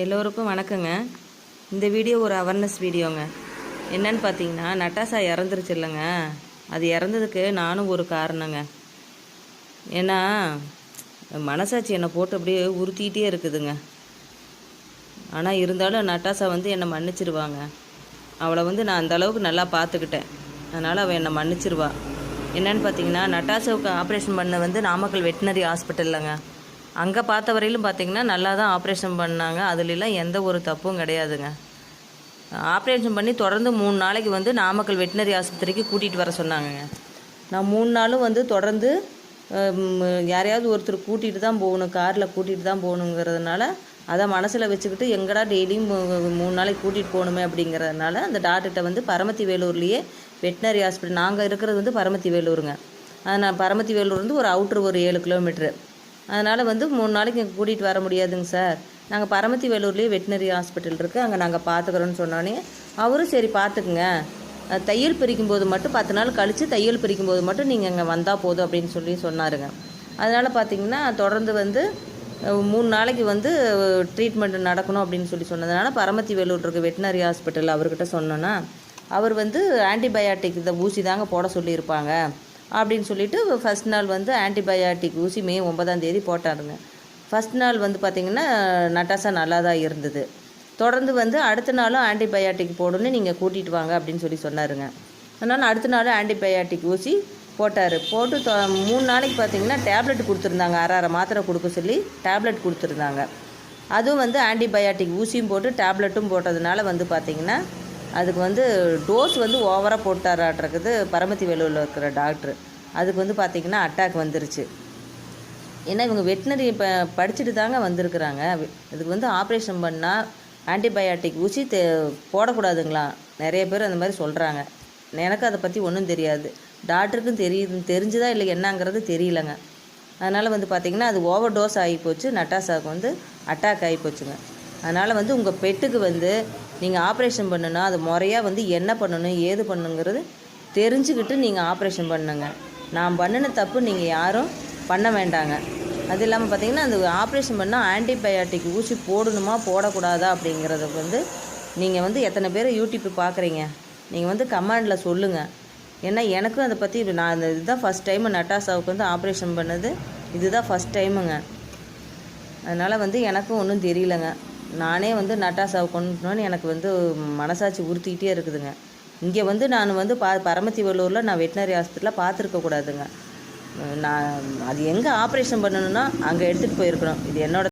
எல்லோருக்கும் வணக்கங்க. இந்த வீடியோ ஒரு அவேர்னஸ் வீடியோங்க. என்னன்னு பார்த்தீங்கன்னா, நட்டாசா இறந்துருச்சு இல்லைங்க. அது இறந்ததுக்கு நானும் ஒரு காரணங்க. ஏன்னா மனசாட்சி என்னை போட்டு அப்படியே உறுத்திக்கிட்டே இருக்குதுங்க. ஆனால் இருந்தாலும் நட்டாசா என்னை மன்னிச்சிருவாங்க. அவளை நான் அந்த அளவுக்கு நல்லா பார்த்துக்கிட்டேன். அதனால் அவள் என்னை மன்னிச்சிருவா. என்னன்னு பார்த்தீங்கன்னா, நட்டாசாவுக்கு ஆப்ரேஷன் பண்ண நாமக்கல் வெட்டினரி ஹாஸ்பிட்டல்லங்க. அங்கே பார்த்த வரையிலும் பார்த்திங்கன்னா நல்லா தான் ஆப்ரேஷன் பண்ணாங்க. அதுலலாம் எந்த ஒரு தப்பும் கிடையாதுங்க. ஆப்ரேஷன் பண்ணி தொடர்ந்து 3 நாளைக்கு நாமக்கல் வெட்டினரி ஆஸ்பத்திரிக்கு கூட்டிகிட்டு வர சொன்னாங்கங்க. நான் 3 நாளும் தொடர்ந்து யாரையாவது ஒருத்தர் கூட்டிகிட்டு தான் போகணும், காரில் கூட்டிகிட்டு தான் போகணுங்கிறதுனால அதை மனசில் வச்சுக்கிட்டு எங்கடா டெய்லியும் 3 நாளைக்கு கூட்டிகிட்டு போகணுமே அப்படிங்கிறதுனால அந்த டாக்டர்கிட்ட பரமத்தி வேலூர்லேயே வெட்டினரி ஹாஸ்பிட்டல், நாங்கள் இருக்கிறது பரமத்தி வேலூருங்க. நான் பரமத்தி வேலூர் ஒரு அவுட்ரு ஒரு 7 கிலோமீட்ரு. அதனால் 3 நாளைக்கு இங்கே கூட்டிகிட்டு வர முடியாதுங்க சார், நாங்கள் பரமத்தி வேலூர்லேயே வெட்டினரி ஹாஸ்பிட்டல் இருக்குது, அங்கே நாங்கள் பார்த்துக்குறோன்னு சொன்னோன்னே அவரும் சரி பார்த்துக்குங்க, தையல் பிரிக்கும்போது மட்டும் 10 நாள் கழித்து தையல் பிரிக்கும்போது மட்டும் நீங்கள் இங்கே வந்தால் போதும் அப்படின்னு சொன்னாருங்க. அதனால் பார்த்திங்கன்னா தொடர்ந்து 3 நாளைக்கு ட்ரீட்மெண்ட் நடக்கணும் அப்படின்னு சொன்னதுனால பரமத்தி வேலூர் இருக்க வெட்டினரி ஹாஸ்பிட்டல் அவர்கிட்ட சொன்னோன்னா அவர் ஆன்டிபயாட்டிக் இந்த ஊசி தாங்க போட சொல்லியிருப்பாங்க அப்படின்னு சொல்லிட்டு ஃபஸ்ட் நாள் ஆன்டிபயாட்டிக் ஊசி மே 9ஆம் தேதி போட்டாருங்க. ஃபஸ்ட் நாள் பார்த்திங்கன்னா நட்டாசா நல்லா தான் இருந்தது. தொடர்ந்து அடுத்த நாளும் ஆன்டிபயாட்டிக் போடணுன்னு நீங்கள் கூட்டிகிட்டு வாங்க அப்படின்னு சொன்னாருங்க. அதனால் அடுத்த நாள் ஆன்டிபயாட்டிக் ஊசி போட்டார். போட்டு 3 நாளைக்கு பார்த்திங்கன்னா டேப்லெட் கொடுத்துருந்தாங்க, அரை மாத்திரை கொடுக்க சொல்லி டேப்லெட் கொடுத்துருந்தாங்க. அதுவும் ஆன்டிபயாட்டிக் ஊசியும் போட்டு டேப்லெட்டும் போட்டதுனால பார்த்திங்கன்னா அதுக்கு டோஸ் ஓவராக போட்டாராட்டிருக்குது பரமத்தி வேலூரில் இருக்கிற டாக்டர். அதுக்கு பார்த்திங்கன்னா அட்டாக் வந்துருச்சு. ஏன்னா இவங்க வெட்டினரி இப்போ படிச்சுட்டு தாங்க வந்திருக்கிறாங்க. இதுக்கு ஆப்ரேஷன் பண்ணால் ஆன்டிபயாட்டிக் ஊசி போடக்கூடாதுங்களா, நிறைய பேர் அந்த மாதிரி சொல்கிறாங்க. எனக்கு அதை பற்றி ஒன்றும் தெரியாது, டாக்டருக்கும் தெரிஞ்சுதா இல்லை என்னங்கிறது தெரியலங்க. அதனால் பார்த்திங்கன்னா அது ஓவர் டோஸ் ஆகி போச்சு, நட்டாசாவுக்கு அட்டாக் ஆகி போச்சுங்க. அதனால் உங்கள் பெட்டுக்கு நீங்கள் ஆப்ரேஷன் பண்ணுன்னா அது முறையாக என்ன பண்ணணும் ஏது பண்ணுங்கிறது தெரிஞ்சுக்கிட்டு நீங்கள் ஆப்ரேஷன் பண்ணுங்க. நான் பண்ணின தப்பு நீங்கள் யாரும் பண்ண வேண்டாங்க. அது இல்லாமல் பார்த்திங்கன்னா அந்த ஆப்ரேஷன் பண்ணால் ஆன்டிபயாட்டிக் ஊசி போடணுமா போடக்கூடாதா அப்படிங்கிறத நீங்கள் எத்தனை பேர் யூடியூப் பார்க்குறீங்க, நீங்கள் கமெண்டில் சொல்லுங்கள். ஏன்னா எனக்கும் அதை பற்றி நான் இதுதான் ஃபஸ்ட் டைமு நட்டாசாவுக்கு ஆப்ரேஷன் பண்ணது, இதுதான் ஃபஸ்ட் டைமுங்க. அதனால் எனக்கும் ஒன்றும் தெரியலங்க. நானே நட்டாசாவை கொண்டுனோன்னு எனக்கு மனசாட்சி உறுத்திக்கிட்டே இருக்குதுங்க. இங்கே நான் பரமத்தி வேலூரில் நான் வெட்டினரி ஹாஸ்பிட்டலில் பார்த்துருக்கக்கூடாதுங்க. நான் அது எங்கே ஆப்ரேஷன் பண்ணணுன்னா அங்கே எடுத்துகிட்டு போயிருக்கணும். இது என்னோட